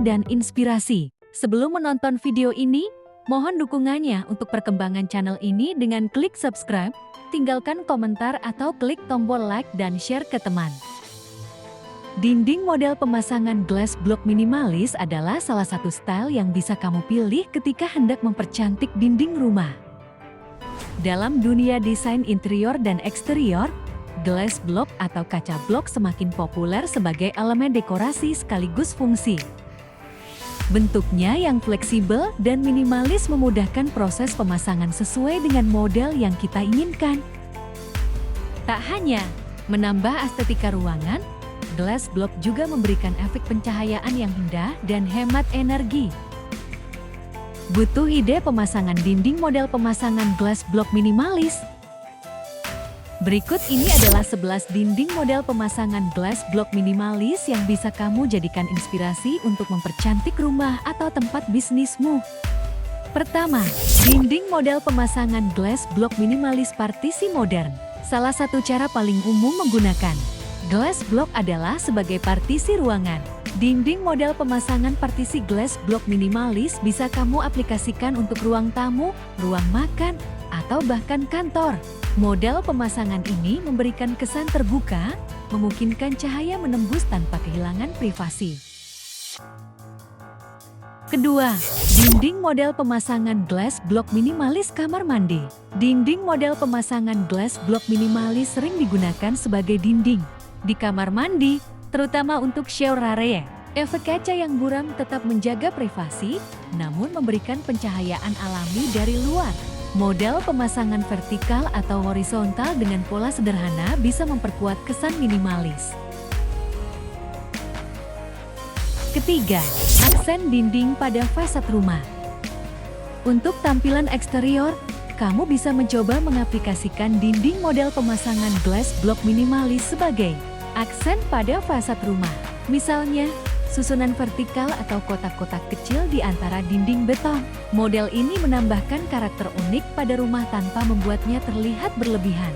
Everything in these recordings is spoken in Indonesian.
dan inspirasi. Sebelum menonton video ini, mohon dukungannya untuk perkembangan channel ini dengan klik subscribe, tinggalkan komentar atau klik tombol like dan share ke teman. Dinding model pemasangan glass block minimalis adalah salah satu style yang bisa kamu pilih ketika hendak mempercantik dinding rumah. Dalam dunia desain interior dan eksterior, glass block atau kaca blok semakin populer sebagai elemen dekorasi sekaligus fungsi. Bentuknya yang fleksibel dan minimalis memudahkan proses pemasangan sesuai dengan model yang kita inginkan. Tak hanya menambah estetika ruangan, glass block juga memberikan efek pencahayaan yang indah dan hemat energi. Butuh ide pemasangan dinding model pemasangan glass block minimalis? Berikut ini adalah 11 dinding model pemasangan glass block minimalis yang bisa kamu jadikan inspirasi untuk mempercantik rumah atau tempat bisnismu. Pertama, dinding model pemasangan glass block minimalis partisi modern. Salah satu cara paling umum menggunakan glass block adalah sebagai partisi ruangan. Dinding model pemasangan partisi glass block minimalis bisa kamu aplikasikan untuk ruang tamu, ruang makan, atau bahkan kantor. Model pemasangan ini memberikan kesan terbuka, memungkinkan cahaya menembus tanpa kehilangan privasi. Kedua, dinding model pemasangan glass block minimalis kamar mandi. Dinding model pemasangan glass block minimalis sering digunakan sebagai dinding di kamar mandi, terutama untuk shower area. Efek kaca yang buram tetap menjaga privasi, namun memberikan pencahayaan alami dari luar. Model pemasangan vertikal atau horizontal dengan pola sederhana bisa memperkuat kesan minimalis. Ketiga, aksen dinding pada fasad rumah. Untuk tampilan eksterior, kamu bisa mencoba mengaplikasikan dinding model pemasangan glass block minimalis sebagai aksen pada fasad rumah. Misalnya, susunan vertikal atau kotak-kotak kecil di antara dinding beton. Model ini menambahkan karakter unik pada rumah tanpa membuatnya terlihat berlebihan.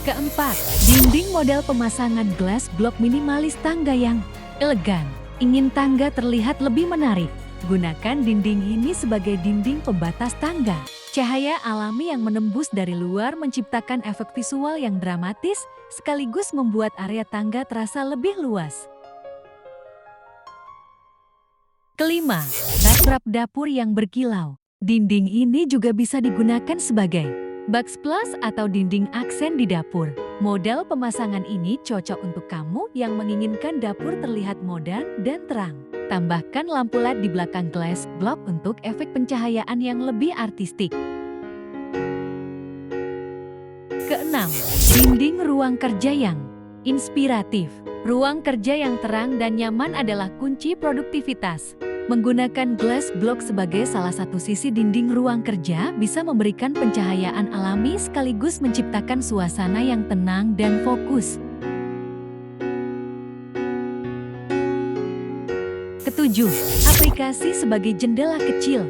Keempat, dinding model pemasangan glass block minimalis tangga yang elegan. Ingin tangga terlihat lebih menarik? Gunakan dinding ini sebagai dinding pembatas tangga. Cahaya alami yang menembus dari luar menciptakan efek visual yang dramatis, sekaligus membuat area tangga terasa lebih luas. Kelima, rak dapur yang berkilau. Dinding ini juga bisa digunakan sebagai backsplash atau dinding aksen di dapur. Model pemasangan ini cocok untuk kamu yang menginginkan dapur terlihat modern dan terang. Tambahkan lampu LED di belakang glass block untuk efek pencahayaan yang lebih artistik. Keenam, dinding ruang kerja yang inspiratif. Ruang kerja yang terang dan nyaman adalah kunci produktivitas. Menggunakan glass block sebagai salah satu sisi dinding ruang kerja bisa memberikan pencahayaan alami sekaligus menciptakan suasana yang tenang dan fokus. Ketujuh, aplikasi sebagai jendela kecil.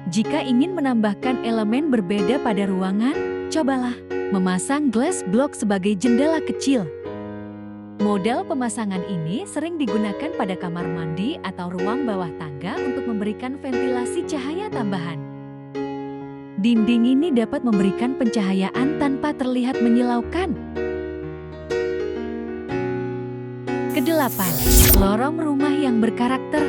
Jika ingin menambahkan elemen berbeda pada ruangan, cobalah memasang glass block sebagai jendela kecil. Model pemasangan ini sering digunakan pada kamar mandi atau ruang bawah tangga untuk memberikan ventilasi cahaya tambahan. Dinding ini dapat memberikan pencahayaan tanpa terlihat menyilaukan. Kedelapan, lorong rumah yang berkarakter.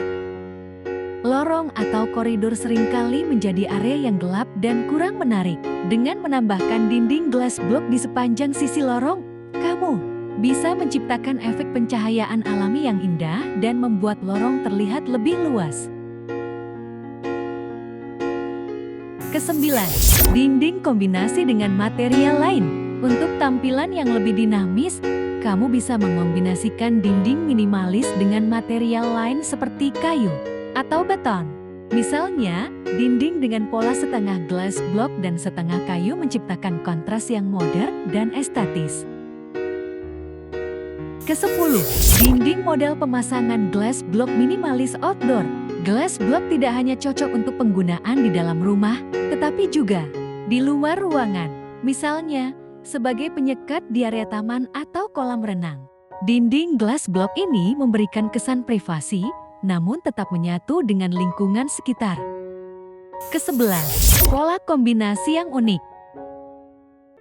Lorong atau koridor seringkali menjadi area yang gelap dan kurang menarik. Dengan menambahkan dinding glass block di sepanjang sisi lorong, kamu bisa menciptakan efek pencahayaan alami yang indah dan membuat lorong terlihat lebih luas. Kesembilan, dinding kombinasi dengan material lain. Untuk tampilan yang lebih dinamis, kamu bisa mengombinasikan dinding minimalis dengan material lain seperti kayu atau beton. Misalnya, dinding dengan pola setengah glass block dan setengah kayu menciptakan kontras yang modern dan estetis. Ke-10, dinding model pemasangan glass block minimalis outdoor. Glass block tidak hanya cocok untuk penggunaan di dalam rumah, tetapi juga di luar ruangan. Misalnya, sebagai penyekat di area taman atau kolam renang. Dinding glass block ini memberikan kesan privasi, namun tetap menyatu dengan lingkungan sekitar. Ke-11, pola kombinasi yang unik.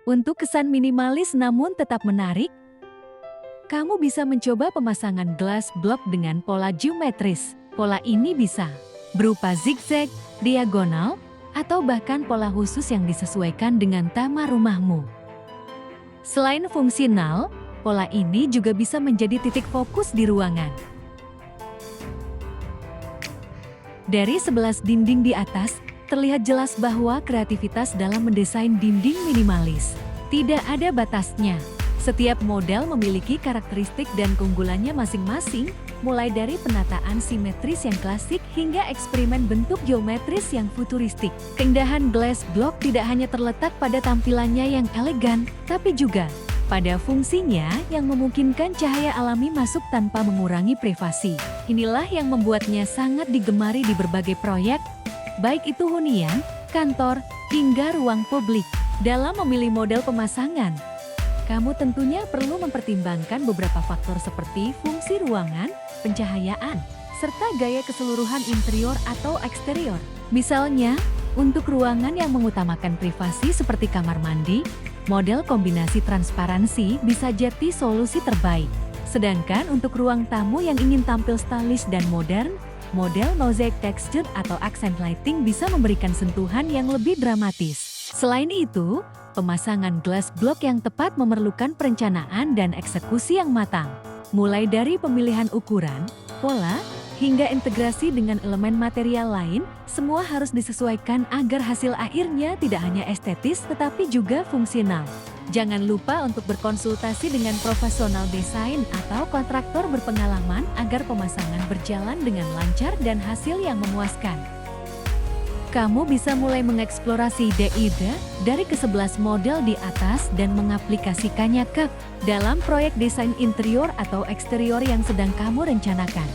Untuk kesan minimalis namun tetap menarik, kamu bisa mencoba pemasangan glass block dengan pola geometris. Pola ini bisa berupa zigzag, diagonal, atau bahkan pola khusus yang disesuaikan dengan tema rumahmu. Selain fungsional, pola ini juga bisa menjadi titik fokus di ruangan. Dari 11 dinding di atas, terlihat jelas bahwa kreativitas dalam mendesain dinding minimalis tidak ada batasnya. Setiap model memiliki karakteristik dan keunggulannya masing-masing, mulai dari penataan simetris yang klasik hingga eksperimen bentuk geometris yang futuristik. Keindahan glass block tidak hanya terletak pada tampilannya yang elegan, tapi juga pada fungsinya yang memungkinkan cahaya alami masuk tanpa mengurangi privasi. Inilah yang membuatnya sangat digemari di berbagai proyek, baik itu hunian, kantor, hingga ruang publik. Dalam memilih model pemasangan, kamu tentunya perlu mempertimbangkan beberapa faktor seperti fungsi ruangan, pencahayaan, serta gaya keseluruhan interior atau eksterior. Misalnya, untuk ruangan yang mengutamakan privasi seperti kamar mandi, model kombinasi transparansi bisa jadi solusi terbaik. Sedangkan untuk ruang tamu yang ingin tampil stylish dan modern, model mosaic texture atau accent lighting bisa memberikan sentuhan yang lebih dramatis. Selain itu, pemasangan glass block yang tepat memerlukan perencanaan dan eksekusi yang matang. Mulai dari pemilihan ukuran, pola, hingga integrasi dengan elemen material lain, semua harus disesuaikan agar hasil akhirnya tidak hanya estetis tetapi juga fungsional. Jangan lupa untuk berkonsultasi dengan profesional desain atau kontraktor berpengalaman agar pemasangan berjalan dengan lancar dan hasil yang memuaskan. Kamu bisa mulai mengeksplorasi ide-ide dari ke-11 model di atas dan mengaplikasikannya ke dalam proyek desain interior atau eksterior yang sedang kamu rencanakan.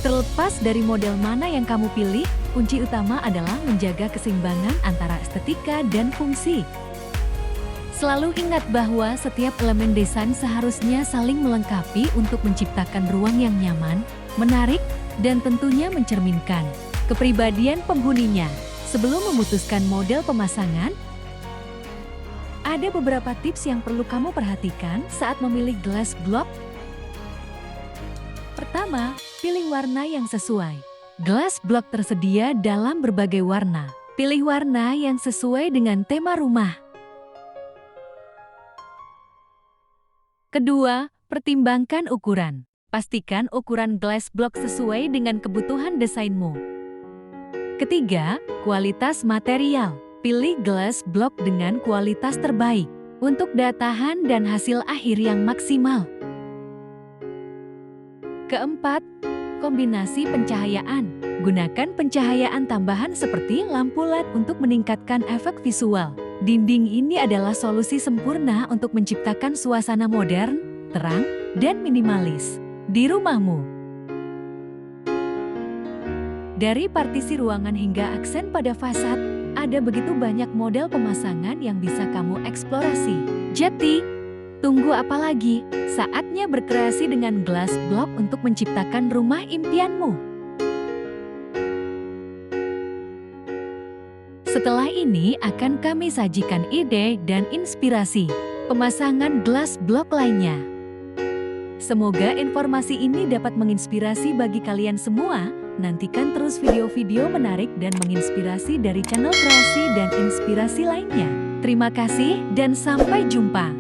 Terlepas dari model mana yang kamu pilih, kunci utama adalah menjaga keseimbangan antara estetika dan fungsi. Selalu ingat bahwa setiap elemen desain seharusnya saling melengkapi untuk menciptakan ruang yang nyaman, menarik, dan tentunya mencerminkan kepribadian penghuninya. Sebelum memutuskan model pemasangan, ada beberapa tips yang perlu kamu perhatikan saat memilih glass block. Pertama, pilih warna yang sesuai. Glass block tersedia dalam berbagai warna. Pilih warna yang sesuai dengan tema rumah. Kedua, pertimbangkan ukuran. Pastikan ukuran glass block sesuai dengan kebutuhan desainmu. Ketiga, kualitas material. Pilih glass block dengan kualitas terbaik untuk daya tahan dan hasil akhir yang maksimal. Keempat, kombinasi pencahayaan. Gunakan pencahayaan tambahan seperti lampu LED untuk meningkatkan efek visual. Dinding ini adalah solusi sempurna untuk menciptakan suasana modern, terang, dan minimalis di rumahmu. Dari partisi ruangan hingga aksen pada fasad, ada begitu banyak model pemasangan yang bisa kamu eksplorasi. Jadi, tunggu apa lagi? Saatnya berkreasi dengan glass block untuk menciptakan rumah impianmu. Setelah ini akan kami sajikan ide dan inspirasi pemasangan glass block lainnya. Semoga informasi ini dapat menginspirasi bagi kalian semua. Nantikan terus video-video menarik dan menginspirasi dari channel kreasi dan inspirasi lainnya. Terima kasih dan sampai jumpa.